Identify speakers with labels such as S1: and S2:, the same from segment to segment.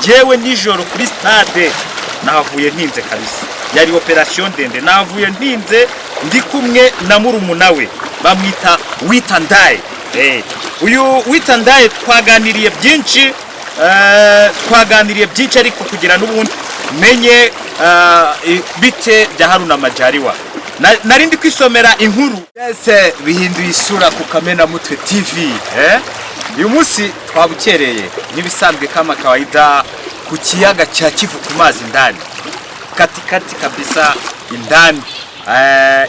S1: njyewe nijoro kuri stade nahavuye ntinze kabisa, yari operation ndende, nahavuye ntinze ndi kumwe na murumuna we bamwita Witandaye. Uyu Witandaye twaganiriye byinshi, ariko kugira n'ubundi menye bite bya Haruna Majaliwa. Narindi kwisomera inkuru yese bihinduye isura ku Kamena Mutwe TV. Uyu munsi twabukereye n'ibisanzwe kama kawaida ku kiyaga cya Kivu ku mazi ndani katikati kabisa indani.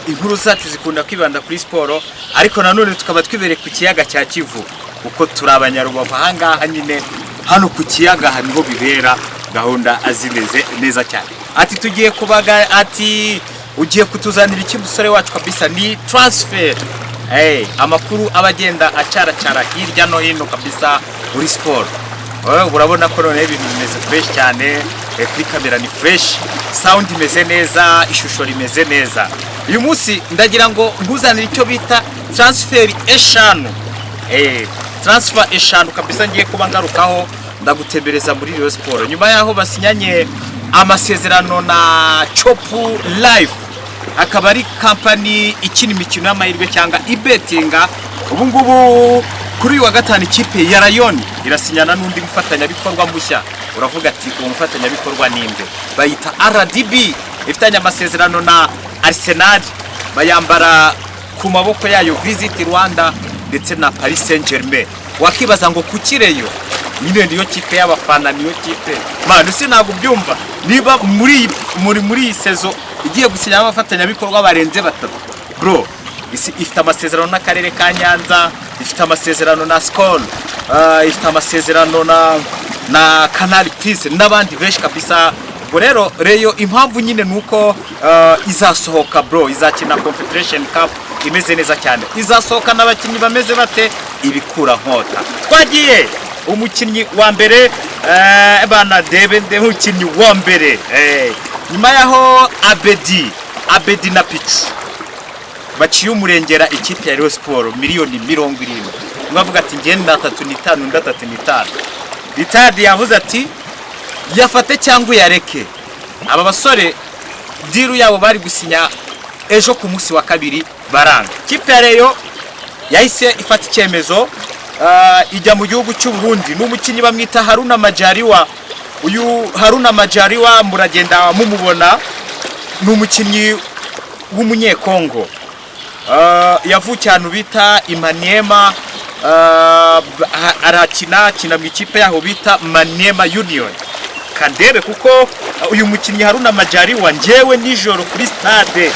S1: Inkuru zacu zikunda kwibanda kuri sport, ariko nanone tukaba twibereye ku kiyaga cya Kivu uko turabanyarubavu ahangaha nyine hano ku kiyaga haniho bibera gahunda azimeze neza cyane. Ati tugiye kubaga, ati ugiye kutuzanira iki musore wacu kabisa, ni transfer. Amakuru abagenda acara hirya no hino kabisa muri sport. Urabona ko none ibintu bimeze fresh cyane, kuri kamera ni fresh, sound imeze neza, ishusho rimeze neza. Uyu munsi ndagira ngo nguzanire icyo bita transfer eshanu. Transfer eshanu kabisa ngiye kuba ngarukaho ndagutembereza muri Rayon Sport nyuma yaho basinyanye amasezerano na Chopu Life, akaba ari company ikina imikino y'amahirwe cyangwa ibetinga. Ubu ngubu kuri wa gatanu ikipe ya Rayon irasinyana n'undi mufatanyabikorwa mushya. Uravuga ati uwo mufatanyabikorwa ninde? Bayita RDB, ifitanye amasezerano na Arsenal, bayambara ku maboko yayo Visit Rwanda ndetse na Paris Saint-Germain. Wakibaza ngo kukireyo nyine niyo kipe y'abafana, niyo kipe manu sinago byumva niba muri sezo igiye gusinya abafatanyabikorwa barenze batatu. Bro, ifite amasezerano n'akarere ka Nyanza, ifite amasezerano na Skol, ifite amasezerano na Canal Plus n'abandi benshi kabisa. Rero Rayon impamvu nyine nuko izasohoka bro, izakina Confederation Cup imeze neza cyane, izasohoka n'abakinnyi bameze bate, ibikura nkota. Twagiye umukinnyi wa mbere bana debe umukinnyi wa mbere nyuma yaho Abedi na Pichu baciye umurengera ikipe ya Rayon Sport miliyoni 70. Ngavuga ati ngenda 35 Bitadi yavuze ati yafate cyangwa yareke. Aba basore diru yabo bari gusinya ejo ku munsi wa kabiri baranga. Kipe ya Rayon yahise ifata icyemezo ijya mu gihugu cy'u Burundi n'umukinnyi bamwita Haruna Majaliwa. Uyu Haruna Majaliwa muragenda mumubona, n'umukinnyi w'umunyekongo, yavukiye ahantu bita Imaniema, arakina mu ikipe yaho bita Maniema Union. Kandebe kuko uyu mukinnyi Haruna Majaliwa njyewe nijoro kuri stade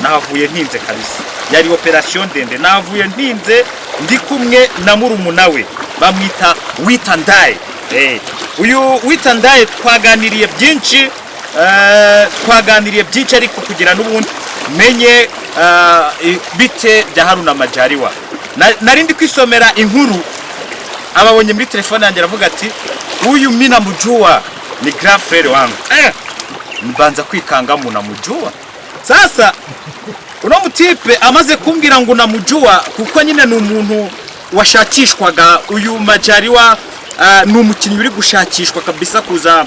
S1: nahavuye ntinze kabisa, yari operation ndende, nahavuye ntinze ndi kumwe na murumuna we bamwita Witandaye. Uyu Witandaye twaganiriye byinshi, ariko kugira n'ubundi menye bite bya Haruna Majaliwa. Narindi kwisomera inkuru ababonye muri telefone yanjye, aravuga ati uyu mina mujua ni grand frère wangu. Mbanza kwikanga mu namujua. Sasa uno mutipe amaze kumbwira ngo namujua kuko nyine ni umuntu washakishwaga. Uyu Majaliwa ni umukinnyi uri gushakishwa kabisa kuza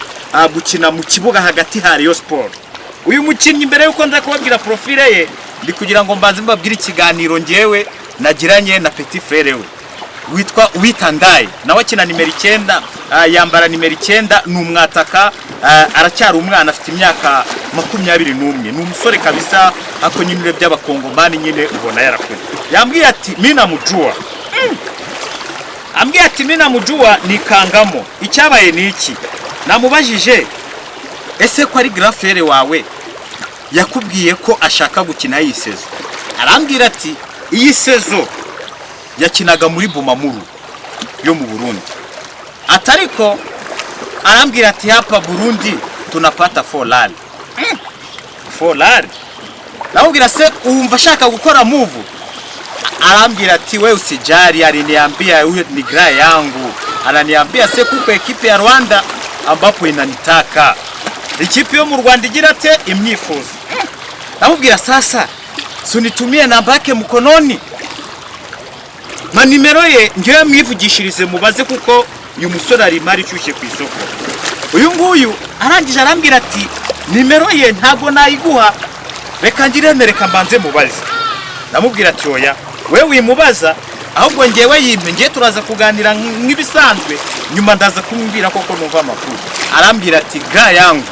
S1: gukina mu kibuga hagati ha Rayon Sport. Uyu mukinnyi mbere yuko nza kubabwira profile ye ndi kugira ngo mbanze mbabwire ikiganiro ngewe nagiranye na petit frère we witwa Witandaye, nawe akina nimero 9, yambara nimero 9, ni umwataka, aracyari umwana, afite imyaka 21. Ni umusore kabisa akonyinure by'abakongomani nyine ubona yarakora. Yambwiye ati mina mujua, ambwiye ati mina mujua ni kangamo. Icyabaye ni iki? Namubajije ese ko ari grand frère wawe yakubwiye ko ashaka gukina iyi sezo? Arambwira ati iyi sezo yakinaga muri Bumamuru yo mu Burundi. Atariko arambwira ati hapa Burundi tunapata folari. Folari? Namubwira se umva ashaka gukora move? Arambwira ati wewe usijari, aliniambia huyo ni gra yangu, ananiambia se kuko ekipe ya Rwanda ambapo inanitaka, ikipe yo mu Rwanda igira ate imyifuzo. Namubwira sasa sunitumie namba yake mkononi, ma nimero ye ngiye mwivugishirize mubaze kuko uyu musore ari mari cyushye ku isoko. uyu nguyu arangije arambwira ati nimero ye ntago nayiguha, reka ngiremereka mbanze mubaze. Namubwira ati oya wewe wimubaza, ahubwo ngewe yimpe, ngiye turaza kuganira nk'ibisanzwe, nyuma ndaza kumubwira koko numva amakuru. Arambwira ati ga yangu,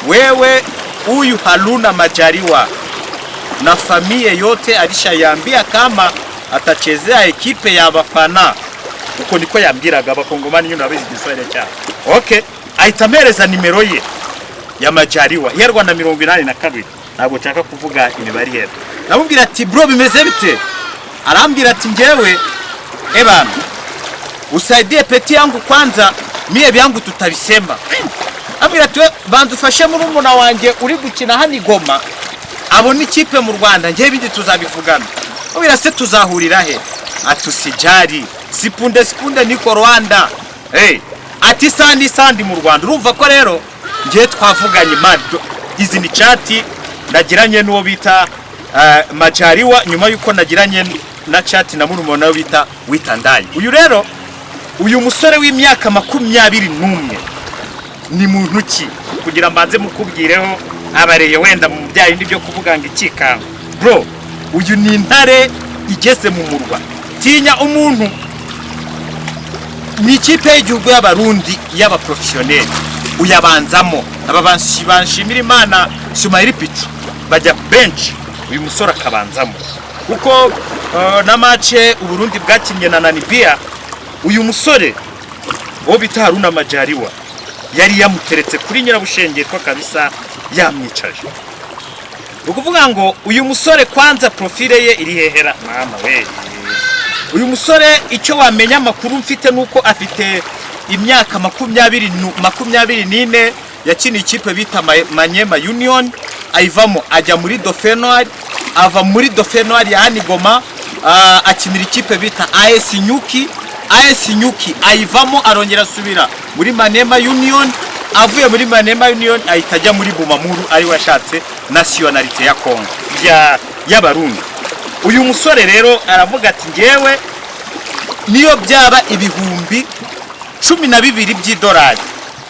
S1: wewe huyu Haruna Majaliwa na familia yote alishayambia kama atachezea ekipe ya bafana. Uko niko yambwiraga abakongomani, nyine abizi Giswahili cyane. Okay, ahitamereza nimero ye ya Majaliwa yerwa na 82. Ntabwo nshaka kuvuga imibare hera. Namubwira ati bro bimeze bite? Arambwira ati ngewe ebana usaidie peti yangu kwanza, mie byangu tutabisema. Ambwira ati bandufashe muri umuna wanje uri gukina hani Goma, abona ikipe mu Rwanda, ngewe bindi tuzabivugana. Ubira se tuzahurira he? Atusijari sipunde niko Rwanda. Ati sandi mu Rwanda. Urumva ko rero ngiye twavuganye mado, izi ni chati nagiranye n'uwo bita Majaliwa, nyuma yuko nagiranye na chati na murumuna we bita Witandaye. Uyu rero uyu musore w'imyaka 21 ni muntu ki kugira mbanze mukubwireho abareye wenda mu byayi ndibyo kuvuga ngo ikikanga. Bro uyu ni intare igeze mu murwa, tinya umuntu. Ni ikipe y'igihugu y'abarundi y'abaprofessionnel, uyabanzamo aba banshimira Imana Sumaili Pichu bajya bench, uyu musore akabanzamo kuko na match Uburundi bwakinnye na Namibia, uyu musore wo bita Haruna Majaliwa yari yamuteretse kuri nyirabushengerwa kabisa, yamwicaje. Ukuvuga ngo uyu musore kwanza profile ye iri hehera mama we. Uyu musore icyo wamenya amakuru mfite nuko afite imyaka 24, yakiniye ikipe bita Manyema Union, ayivamo ajya muri Dauphin, ava muri Dauphin ya hani Goma, akinira ikipe bita AS Nyuki, ayivamo arongera asubira muri Manyema Union, avuye muri Manyema Union ahitajya muri Bumamuru, ari washatse nationalite ya Congo y'abarundi. Uyu musore rero aravuga ati ngewe niyo byaba ibihumbi 12 by'idolari,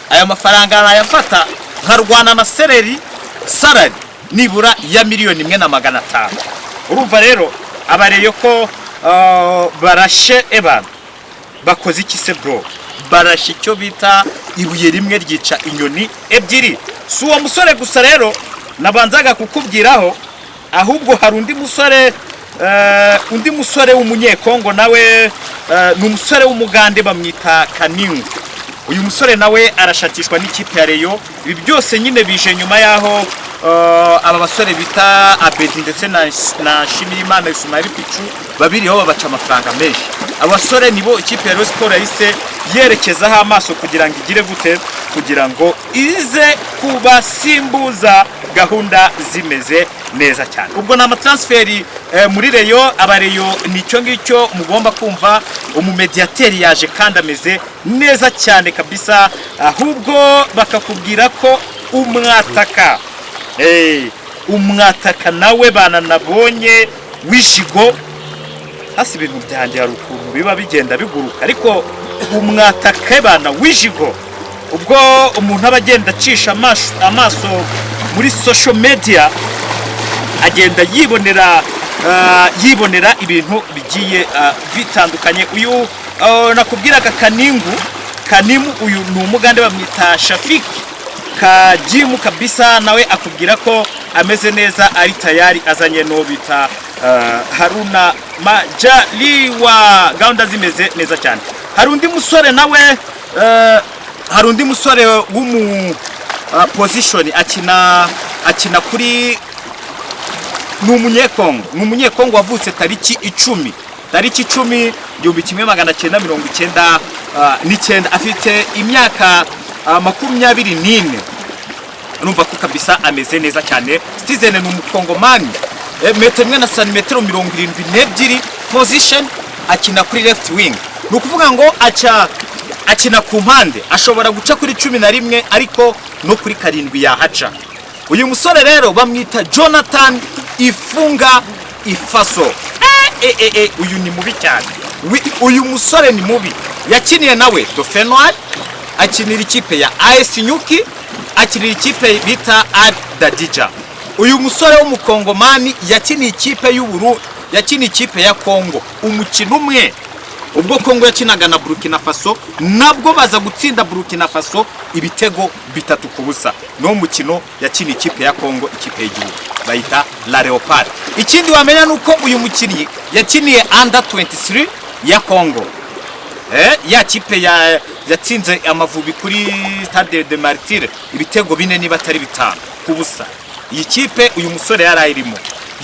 S1: aya mafaranga arayafata nkarwana na salary nibura ya 1,500,000. Urumva rero abareyo ko barashe ebana bakoze iki se bro? Barashe icyo bita ibuye rimwe ryica inyoni ebyiri. Si uwo musore gusa rero nabanzaga kukubwiraho, ahubwo hari undi musore w'umunyekongo nawe, ni umusore w'umugande bamwita Kaningu. Uyu musore nawe arashakishwa n'ikipe ya Rayon. Ibi byose nyine bije nyuma yaho aba basore bita Abedi ndetse na Shimirimana Sumaili Pichu babiriho babaca amafaranga menshi. Abasore nibo ikipe ya Rayon Sport yahise yerekezaho amaso kugira ngo igire gute, kugira ngo ize kubasimbuza gahunda zimeze neza cyane. Ubwo na amatransferi muri Rayon, abareyo nicyo ngicyo mugomba kumva. Umumediateri yaje kandi ameze neza cyane kabisa, ahubwo bakakubwira ko umwataka nawe bana nabonye w'ijigo. Hasi ibintu byanjye hari ukuntu biba bigenda biguruka, ariko umwataka bana w'ijigo, ubwo umuntu aba agenda acisha amaso muri social media, agenda yibonera ibintu bigiye bitandukanye. Uyu nakubwiraga Kanimu, uyu ni umugande bamwita Shafiki Kajimu kabisa, nawe akubwira ko ameze neza, ari tayari azanye no bita Haruna Majaliwa, gahunda zimeze neza cyane. Hari undi musore nawe, hari undi musore w'umu position akina kuri, ni umunyekongo wavutse tariki 10 1999, afite imyaka 24. Urumva ko kabisa ameze neza cyane. Citizen ni umukongomani, metero 1 na santimetero 72, position akina kuri left wing. Ni ukuvuga ngo akina ku mpande, ashobora guca kuri 11 ariko no kuri 7 yahaca. Uyu musore rero bamwita Jonathan Ifunga Ifaso. Uyu ni mubi cyane. Uyu musore ni mubi. Yakiniye nawe Dauphin, akinira ikipe ya AS Nyuki, akinira ikipe bita Adadija. Uyu musore w'umukongomani yakiniye ikipe y'Uburundi, yakiniye ikipe ya Kongo umukino umwe, ubwo Kongo yakinaga na Burkina Faso, nabwo baza gutsinda Burkina Faso ibitego 3-0. No mukino yakiniye ikipe ya Kongo, ikipe y'igihugu bayita La Leopard. Ikindi wamenya nuko uyu mukinnyi yakiniye under 23 ya Kongo. Ya kipe yatsinze Amavubi kuri Stade de Martyrs ibitego 4 niba atari 5-0. Iyi kipe uyu musore yarayirimo,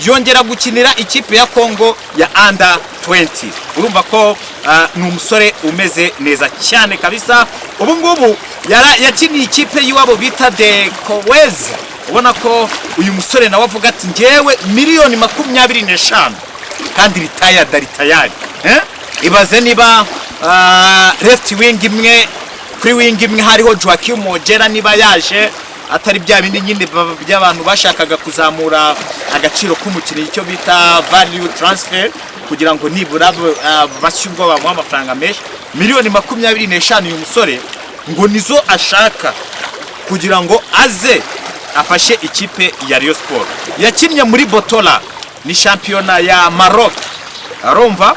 S1: yongera gukinira ikipe ya Kongo ya under 20. Urumva ko ni umusore umeze neza cyane kabisa. Ubu ngubu yakiniye ikipe yiwabo bita de Koweze. Ubona ko uyu musore nawe avuga ati ngewe miliyoni 25 kandi ritayari. Ibaze niba left wing imwe kuri wing imwe hariho Joachim Mogera niba yaje atari bya bindi nyine by'abantu bashakaga kuzamura agaciro k'umukinnyi cyo bita value transfer kugira ngo nibura bashyirwa bamuha amafaranga menshi. Miliyoni 25 uyu musore ngo nizo ashaka kugira ngo aze afashe ikipe ya Rayon Sport. Yakinnye muri Botola, ni shampiyona ya Maroc. Arumva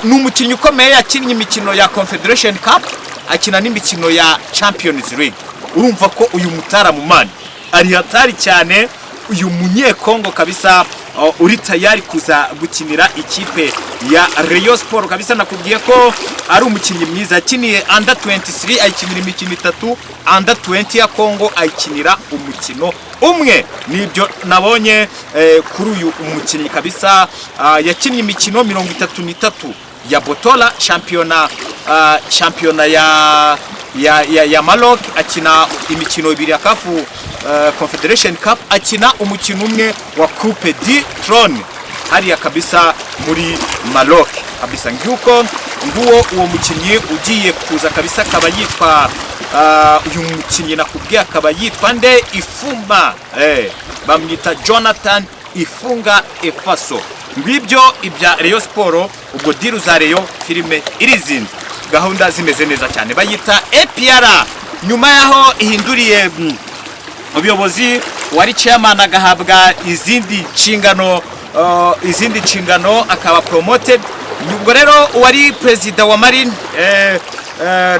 S1: ni umukinnyi ukomeye, yakinnye imikino ya Confederation Cup, akina n'imikino ya Champions League. Urumva ko uyu mutaramumani ari hatari cyane, uyu munyekongo kabisa uri tayari kuza gukinira ikipe ya Rayon Sport kabisa. Nakubwiye ko ari umukinnyi mwiza, yakiniye under 23 ayikinira imikino 3, under 20 ya Kongo ayikinira umukino umwe. Nibyo nabonye kuri uyu umukinnyi kabisa. Yakinnye imikino 33 ya Botola, shampiyona ya Maroc, akina imikino 2 ya CAF Confederation Cup, akina umukino umwe wa Coupe du Trône hariya kabisa muri Maroc kabisa. Nguko uwo mukinnyi ugiye kuza kabisa, akaba yitwa uyu mukinnyi nakubwiye akaba yitwa nde Ifumba, bamwita Jonathan Ifunga Efaso. Ngibyo ibya Rayon Sport, ubwo diru za Rayon filime irizinze, gahunda zimeze neza cyane, bayita APR. Nyuma yaho ihinduriye ubuyobozi, wari chairman agahabwa izindi nshingano akaba promoted. Ubwo rero wari president wa Marine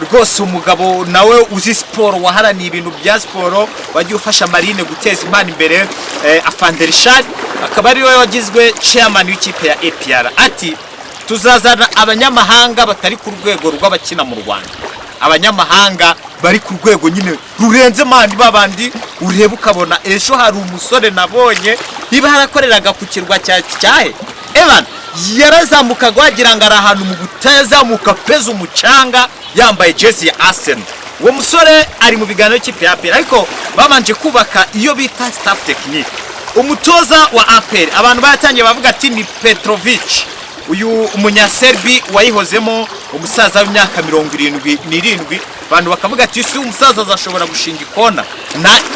S1: rwose umugabo nawe uzi sport, waharaniye ibintu bya sport, wagiye ufasha Marine guteza imana imbere, Afanderishad akaba ari we wagizwe chairman w'ikipe ya APR. Ati tuzazana abanyamahanga batari ku rwego rw'abakina mu Rwanda, abanyamahanga bari ku rwego nyine rurenze mandi babandi ureba ukabona. Ejo hari umusore nabonye niba harakoreraga ku kirwa cyahe Evan, yarazamukaga wagira ngo ari ahantu mu butazamuka peza umucanga, yambaye jersey ya Arsenal. Uwo musore ari mu biganiro cy'ipe ya APR, ariko babanje kubaka iyo bita staff technique. Umutoza wa APR abantu batangiye bavuga ati ni Petrovic, uyu umunyaserbi wayihozemo, umusaza w'imyaka 77. Abantu bakavuga ati si umusaza azashobora gushinga ikona.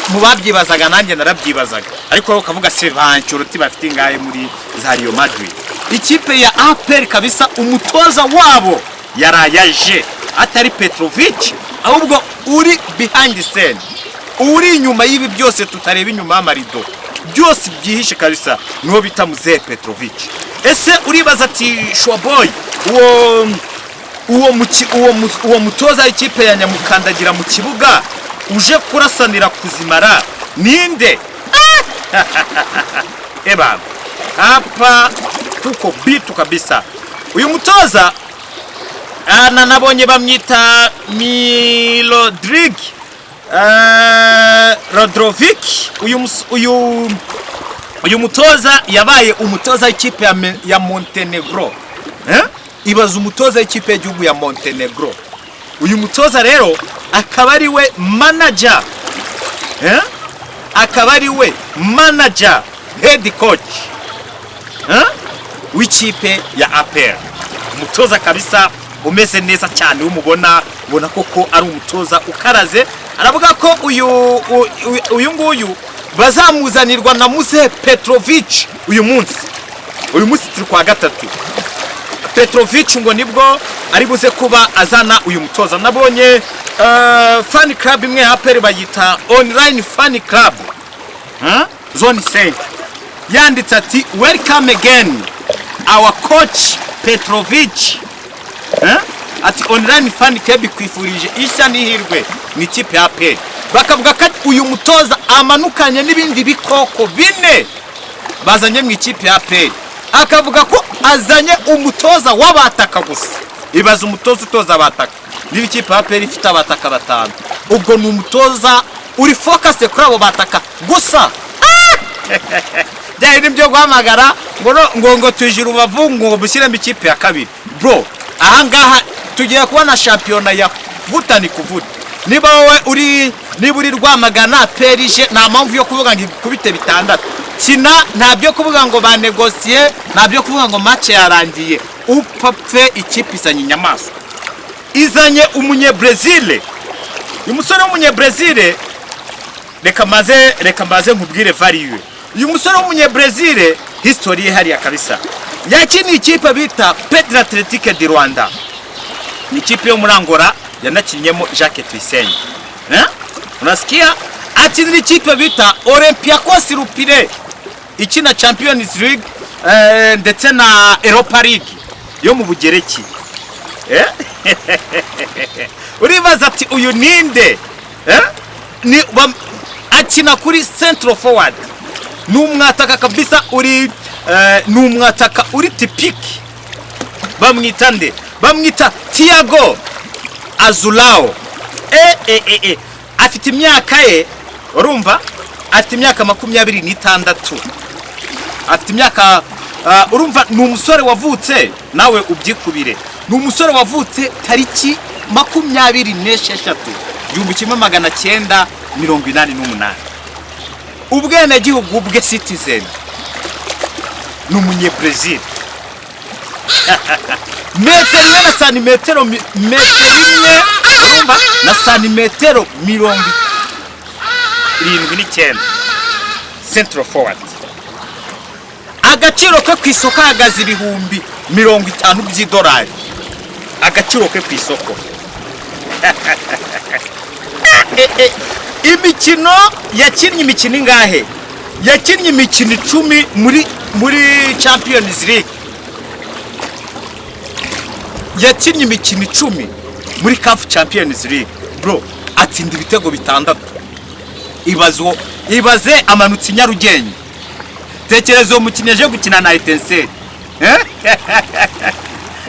S1: Mu babyibazaga nanjye narabyibazaga, ariko ukavuga se bancyuruti bafite ingaye muri za Real Madrid. Ikipe ya APR kabisa, umutoza wabo yarayaje atari Petrovic, ahubwo uri behind the scene, uri inyuma y'ibi byose tutareba inyuma y'amarido, byose byihishe kabisa, niho bita Mzee Petrovic. Ese uribaza ati Shwaboy, uwo mutoza ikipe ya Nyamukandagira mu kibuga uje kurasanira kuzimara ninde? Eba hapa tuko bitu kabisa. Uyu mutoza nabonye bamwita Rodrovic. Uyu mutoza yabaye umutoza ikipe ya Montenegro. Ibaza umutoza ikipe y'igihugu ya Montenegro. Uyu mutoza rero akaba ari we manager, akaba ari we manager head coach w'ikipe ya APR. Umutoza kabisa umeze neza cyane, umubona koko ari umutoza ukaraze. Aravuga ko uyu nguyu bazamuzanirwa na Mzee Petrovic uyu munsi turi kwa gatatu. Petrovic ngo nibwo ari buze kuba azana uyu mutoza. Nabonye fan club imwe ya APR bayita online fan club zone 5 yanditse ati welcome again our coach Petrovic ati online fan club kwifurije ishya n'ihirwe ni kipe ya APR. Bakavuga ko uyu mutoza amanukanye n'ibindi bikoko bine bazanye mu ikipe ya APR, akavuga ko azanye umutoza w'abataka gusa. Ibaza umutoza utoza abataka niba ikipe ya APR ifite abataka batanu, ubwo ni umutoza uri focus kuri abo bataka gusa. Byari nibyo guhamagara ngo tujire ubavu ngo bushyiremo ikipe ya kabiri. Bro, ahangaha tugiye kubona shampiyona ya vuta ni kuvuta. Niba wowe uri Rwamagana perije nta mpamvu yo kuvuga ngo kubite bitandatu. Kina ntabyo kuvuga ngo ba negocier, ntabyo kuvuga ngo match yarangiye. Upapfe ikipe izanye inyamaswa. Izanye umunye Brazil. Umusore w'umunye Brazil reka maze nkubwire value. Uyu musore w'umunye Brazil history ye hariya kabisa. Yakini ikipe bita Pedro Athletic de Rwanda. Ni ikipe yo muri Angola yanakinyemo Jacques Tuyisenge. Unasikia akinira ikipe bita Olympiacos Lupire ikina Champions League ndetse na Europa League yo mu Bugereki. Uribaza ati uyu ninde? Ni akina kuri central forward. Numwataka kabisa uri numwataka uri typique. Bamwita nde? Bamwita Thiago Azulao. Afite imyaka ye, urumva? Afite imyaka 26. Afite imyaka urumva ni umusore wavutse nawe ubyikubire. Ni umusore wavutse tariki 26 1988. Ubwene gihugu bwe citizen. Ni umunye Brazil. Metero na santimetero imwe urumva na santimetero 79 central forward. Agaciro ke kwisoko hagaze ibihumbi 50 by'idolari. Agaciro ke kwisoko. Imikino yakinnye imikino ingahe? Yakinnye imikino 10 muri Champions League. Yakinnye imikino 10 muri CAF Champions League. Bro, atsinda ibitego bitandatu. Ibaze amanutse Nyarugenge. Tekereza umukinnyi aje gukina na Etincelle.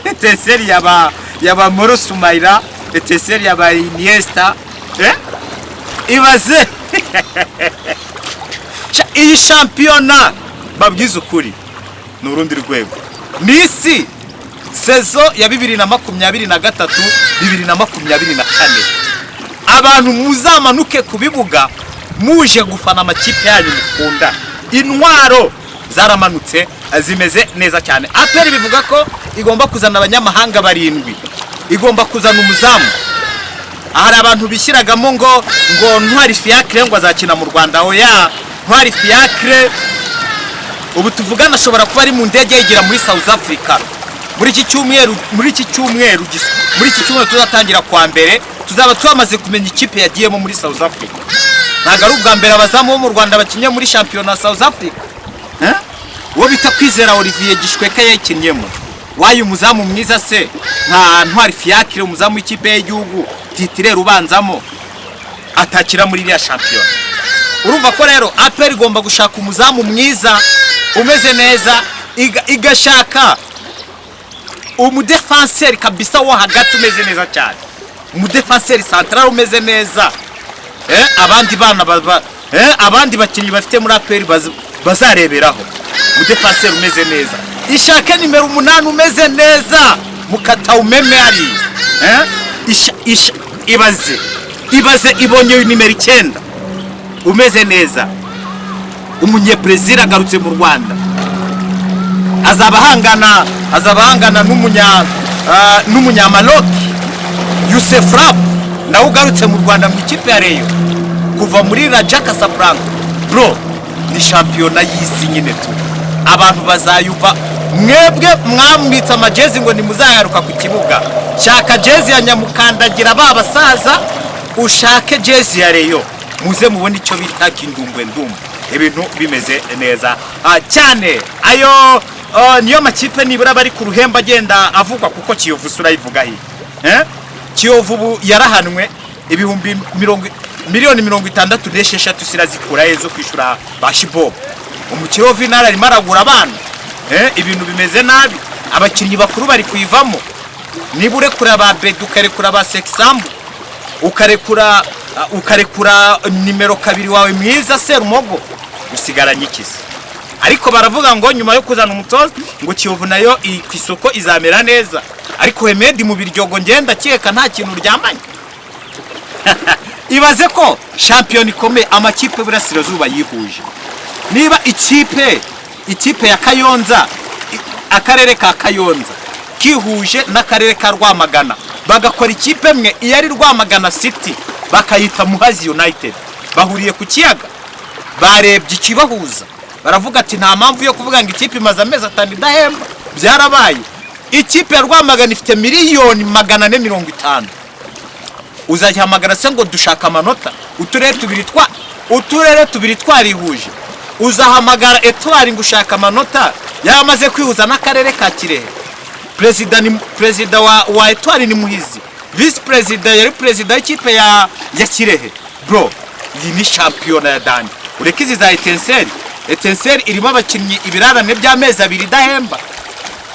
S1: Etincelle yaba Moro Sumaira, Etincelle yaba Iniesta. Ibaze iyi shampiyona babwiza ukuri n'urundi rwego. Nisi sezo ya 2023 2024. Abantu muzamanuke kubibuga muje gufana amakipe yanyu mukunda. Intwaro zaramanutse zimeze neza cyane. APR bivuga ko igomba kuzana abanyamahanga 7. Igomba kuzana umuzamu. Ahari abantu bishyiragamo ngo Ntwari Fiacre ngo azakina mu Rwanda. Oya, Ntwari Fiacre ubu tuvugana ashobora kuba ari mu ndege yigira muri South Africa. Muri iki cyumweru tuzatangira kwa mbere tuzaba twamaze kumenya ikipe yagiyemo muri South Africa. Ntago ari ubwa mbere abazamu bo mu Rwanda bakinye muri shampiyona South Africa. Uwo bita Kwizera Olivier Gishweka yakinyemo. Wayi umuzamu mwiza se nka Ntwari Fiacre umuzamu w'ikipe y'igihugu titire rubanzamo atakira muri iriya shampiyona. Urumva ko rero APR igomba gushaka umuzamu mwiza umeze neza, igashaka umudefenseur kabisa wo hagati umeze neza cyane. Umudefenseur central umeze neza. Abandi bakinyi bafite muri APR bazareberaho. Umudefenseur umeze neza. Ishake nimero 8 umeze neza. Mukata umeme ari. Ibaze ibonye nimero 9 umeze neza. Umunye Brazil agarutse mu Rwanda. Azabahangana n'umunya Maroc Youssef Rap nawe ugarutse mu Rwanda mu ikipe ya Rayon kuva muri Raja Casablanca. Bro, ni shampiyona y'isi nyine tu. Abantu bazayuva mwebwe mwambitse amajezi ngo ni muzayaruka ku kibuga. Shaka jezi ya nyamukandagira babasaza ushake jezi ya Rayon muze mubone icyo bita kindumbwe ndumwe ibintu bimeze neza cyane. Ayo niyo makipe nibura bari ku ruhemba agenda avugwa kuko Kiyovu surayivuga hi Kiyovu yarahanwe ibihumbi miliyoni 66 sirazikura ezo kwishura bashibobo. Umukiyovu intara arimo aragura abana ibintu bimeze nabi, abakinnyi bakuru bari kuyivamo. Nibure kura ba Bedu ukarekura ba Sexambu ukarekura nimero 2 wawe mwiza Serumogo usigaranye ikisi. Ariko baravuga ngo nyuma yo kuzana umutoza ngo Kiyovu nayo ku isoko izamera neza, ariko Hemedi mu biryogo ngenda cyeka nta kintu ryamanye. Ibaze ko champion ikomeye amakipe burasirazuba yihuje. Niba ikipe ya Kayonza, akarere ka Kayonza kihuje n'akarere ka Rwamagana bagakora ikipe mwe iyari Rwamagana City bakayita Muhazi United, bahuriye ku kiyaga barebye ikibahuza baravuga ati nta mpamvu yo kuvuga ngo ikipe imaze amezi 5 idahemba. Byarabaye ikipe ya Rwamagana ifite miliyoni 450. Uzahamagara se ngo dushaka amanota uturere tubiri twarihuje, uzahamagara Etwari ngo ushaka amanota yamaze kwihuza n'akarere ka Kirehe. President wa Etwari ni Muhizi, vice president yari president y'ikipe ya Kirehe. Bro, iyi ni champion ya Dani. Urekizi za Etenseri irimo abakinnyi ibirarane by'amezi 2 idahemba.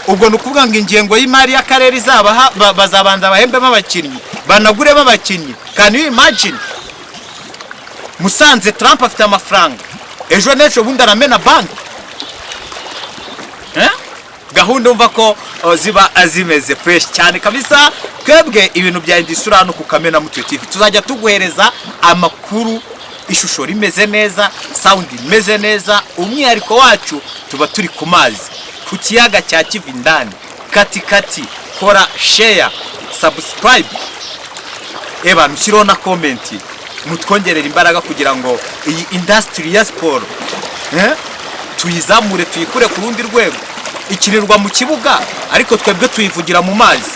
S1: Ubwo nukuvuga ngo ingengo y'imari y'akarere izabaha bazabanza bahembemo abakinnyi banaguremo abakinnyi. Can you imagine? Musanze Trump afite amafaranga, ejo nejo bundi aramena bank. Gahunda umva ko ziba azimeze fresh cyane kabisa. Twebwe ibintu bya indisura hano ku Kamena Mutwe TV tuzajya tuguhereza amakuru, ishusho rimeze neza, sound imeze neza. Umwihariko wacu tuba turi ku mazi ku kiyaga cya Kivu indani kati. Kora share, subscribe, nushyiraho na comment, mutwongerera imbaraga kugira ngo iyi industry ya sport tuyizamure tuyikure ku rundi rwego. Ikinirwa mu kibuga ariko twebwe tuyivugira mu mazi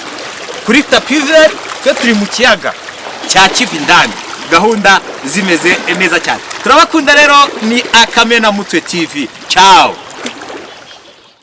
S1: kuri tapiver, twe turi mu kiyaga cya Kivu indani. Gahunda zimeze neza cyane. Turabakunda rero, ni Akamena Mutwe TV. Ciao.